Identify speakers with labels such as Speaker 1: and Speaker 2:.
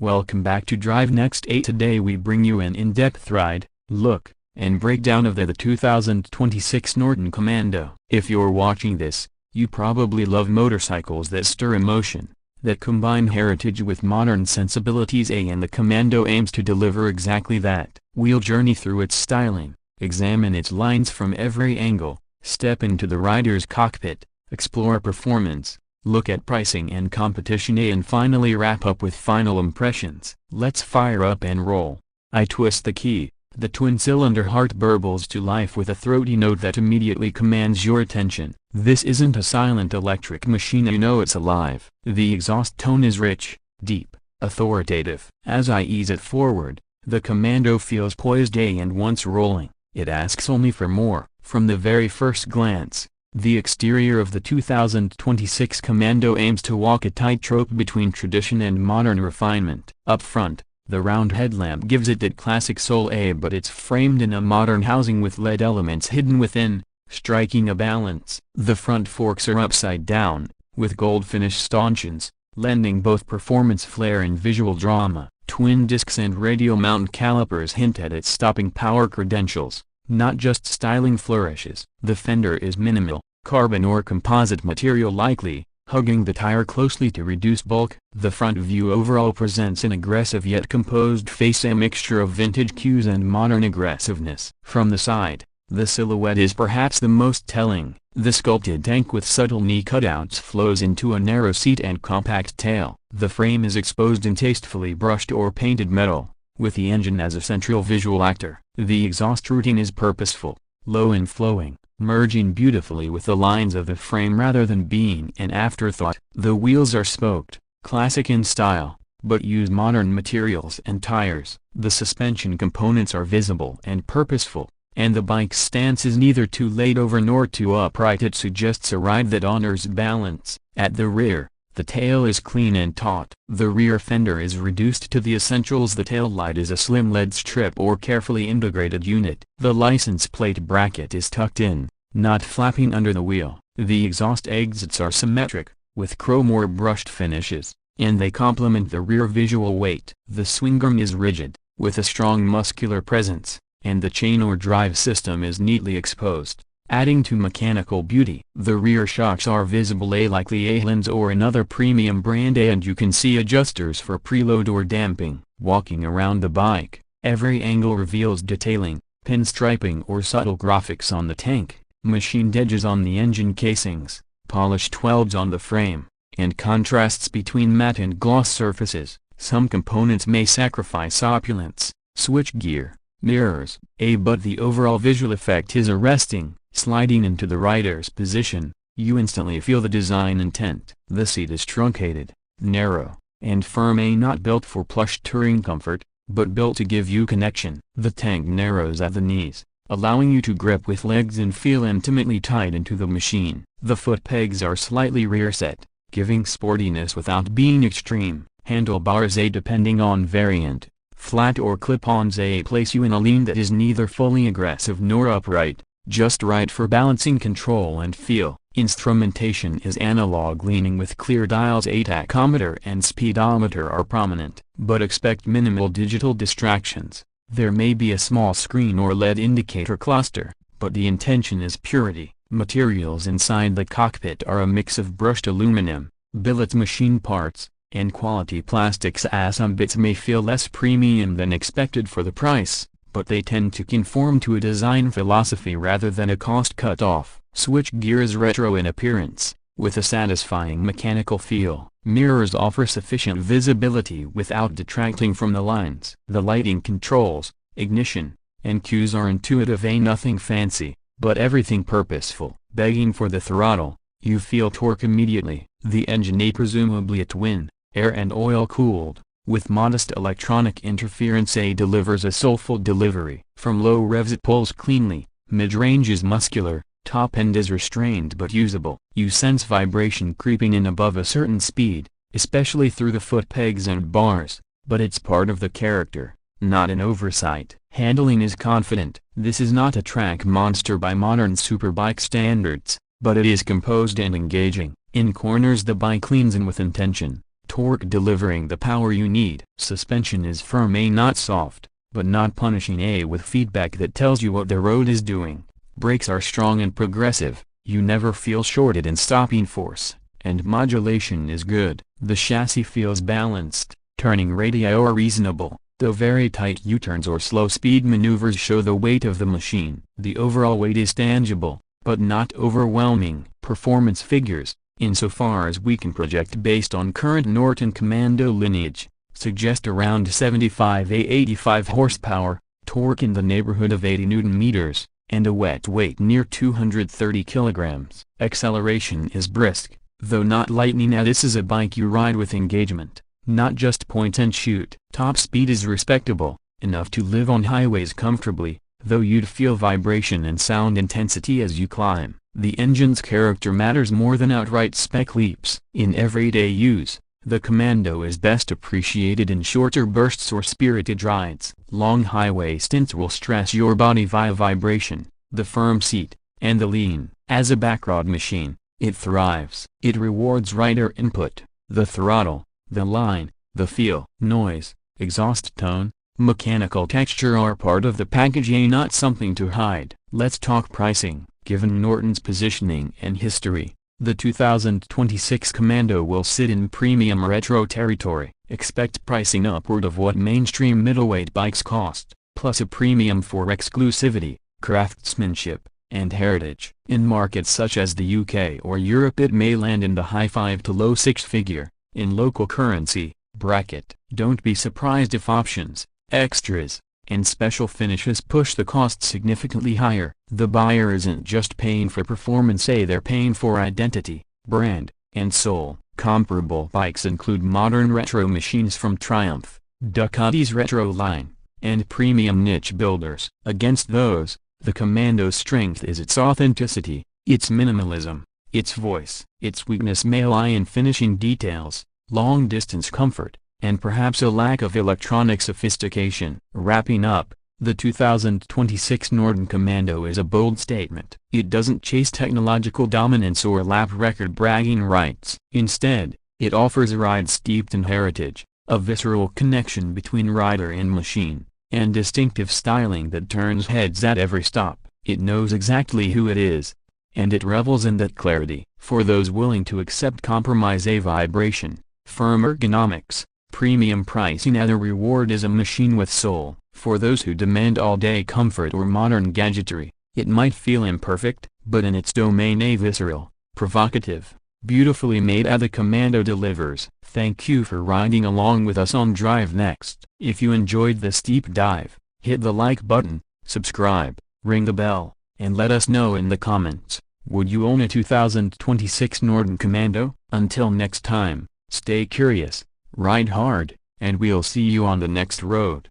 Speaker 1: Welcome back to Drive Next 8. Today we bring you an in-depth ride, look, and breakdown of the 2026 Norton Commando. If you're watching this, you probably love motorcycles that stir emotion, that combine heritage with modern sensibilities, and the Commando aims to deliver exactly that. We'll journey through its styling, examine its lines from every angle, step into the rider's cockpit, explore performance, look at pricing and competition, and finally wrap up with final impressions. Let's fire up and roll. I twist the key, the twin-cylinder heart burbles to life with a throaty note that immediately commands your attention. This isn't a silent electric machine, you know it's alive. The exhaust tone is rich, deep, authoritative. As I ease it forward, the Commando feels poised, and once rolling, it asks only for more. From the very first glance, the exterior of the 2026 Commando aims to walk a tightrope between tradition and modern refinement. Up front, the round headlamp gives it that classic soul, but it's framed in a modern housing with LED elements hidden within, striking a balance. The front forks are upside down, with gold finish stanchions, lending both performance flair and visual drama. Twin discs and radial mount calipers hint at its stopping power credentials, not just styling flourishes. The fender is minimal, carbon or composite material likely, hugging the tire closely to reduce bulk. The front view overall presents an aggressive yet composed face, a mixture of vintage cues and modern aggressiveness. From the side, the silhouette is perhaps the most telling. The sculpted tank with subtle knee cutouts flows into a narrow seat and compact tail. The frame is exposed in tastefully brushed or painted metal, with the engine as a central visual actor. The exhaust routine is purposeful, low and flowing, merging beautifully with the lines of the frame rather than being an afterthought. The wheels are spoked, classic in style, but use modern materials and tires. The suspension components are visible and purposeful, and the bike's stance is neither too laid over nor too upright. It suggests a ride that honors balance. At the rear, the tail is clean and taut. The rear fender is reduced to the essentials. The tail light is a slim LED strip or carefully integrated unit. The license plate bracket is tucked in, not flapping under the wheel. The exhaust exits are symmetric, with chrome or brushed finishes, and they complement the rear visual weight. The swing arm is rigid, with a strong muscular presence, and the chain or drive system is neatly exposed, adding to mechanical beauty. The rear shocks are visible, like the Ahlen's or another premium brand, and you can see adjusters for preload or damping. Walking around the bike, every angle reveals detailing, pinstriping or subtle graphics on the tank, machined edges on the engine casings, polished welds on the frame, and contrasts between matte and gloss surfaces. Some components may sacrifice opulence, switchgear, mirrors, but the overall visual effect is arresting. Sliding into the rider's position, you instantly feel the design intent. The seat is truncated, narrow, and firm, not built for plush touring comfort, but built to give you connection. The tank narrows at the knees, allowing you to grip with legs and feel intimately tied into the machine. The foot pegs are slightly rear set, giving sportiness without being extreme. Handlebars, depending on variant, flat or clip-ons, place you in a lean that is neither fully aggressive nor upright, just right for balancing control and feel. Instrumentation is analog leaning with clear dials. A tachometer and speedometer are prominent, but expect minimal digital distractions. There may be a small screen or LED indicator cluster, but the intention is purity. Materials inside the cockpit are a mix of brushed aluminum, billet machine parts, and quality plastics. Some bits may feel less premium than expected for the price, but they tend to conform to a design philosophy rather than a cost cut-off. Switchgear is retro in appearance, with a satisfying mechanical feel. Mirrors offer sufficient visibility without detracting from the lines. The lighting controls, ignition, and cues are intuitive, nothing fancy, but everything purposeful. Begging for the throttle, you feel torque immediately. The engine, presumably a twin, air and oil cooled, with modest electronic interference, delivers a soulful delivery. From low revs it pulls cleanly, mid-range is muscular, top end is restrained but usable. You sense vibration creeping in above a certain speed, especially through the foot pegs and bars, but it's part of the character, not an oversight. Handling is confident. This is not a track monster by modern superbike standards, but it is composed and engaging. In corners the bike leans in with intention, Torque delivering the power you need. Suspension is firm, not soft, but not punishing, with feedback that tells you what the road is doing. Brakes are strong and progressive, you never feel shorted in stopping force, and modulation is good. The chassis feels balanced, turning radii are reasonable, though very tight U-turns or slow-speed maneuvers show the weight of the machine. The overall weight is tangible, but not overwhelming. Performance figures, insofar as we can project based on current Norton Commando lineage, suggest around 75–85 horsepower, torque in the neighborhood of 80 Nm, and a wet weight near 230 kg. Acceleration is brisk, though not lightning. This is a bike you ride with engagement, not just point and shoot. Top speed is respectable, enough to live on highways comfortably, though you'd feel vibration and sound intensity as you climb. The engine's character matters more than outright spec leaps. In everyday use, the Commando is best appreciated in shorter bursts or spirited rides. Long highway stints will stress your body via vibration, the firm seat, and the lean. As a backrod machine, it thrives. It rewards rider input, the throttle, the line, the feel. Noise, exhaust tone, mechanical texture are part of the package, not something to hide. Let's talk pricing. Given Norton's positioning and history, the 2026 Commando will sit in premium retro territory. Expect pricing upward of what mainstream middleweight bikes cost, plus a premium for exclusivity, craftsmanship, and heritage. In markets such as the UK or Europe it may land in the high 5 to low 6 figure, in local currency, bracket. Don't be surprised if options, extras, and special finishes push the cost significantly higher. The buyer isn't just paying for performance, they're paying for identity, brand, and soul. Comparable bikes include modern retro machines from Triumph, Ducati's retro line, and premium niche builders. Against those, the Commando's strength is its authenticity, its minimalism, its voice. Its weakness may lie in finishing details, long-distance comfort, and perhaps a lack of electronic sophistication. Wrapping up, the 2026 Norton Commando is a bold statement. It doesn't chase technological dominance or lap record bragging rights. Instead, it offers a ride steeped in heritage, a visceral connection between rider and machine, and distinctive styling that turns heads at every stop. It knows exactly who it is, and it revels in that clarity. For those willing to accept compromise, vibration, firm ergonomics, premium pricing, the reward is a machine with soul. For those who demand all-day comfort or modern gadgetry, it might feel imperfect, but in its domain visceral, provocative, beautifully made. The Commando delivers. Thank you for riding along with us on Drive Next. If you enjoyed this deep dive, hit the like button, subscribe, ring the bell, and let us know in the comments, would you own a 2026 Norton Commando? Until next time, stay curious, ride hard, and we'll see you on the next road.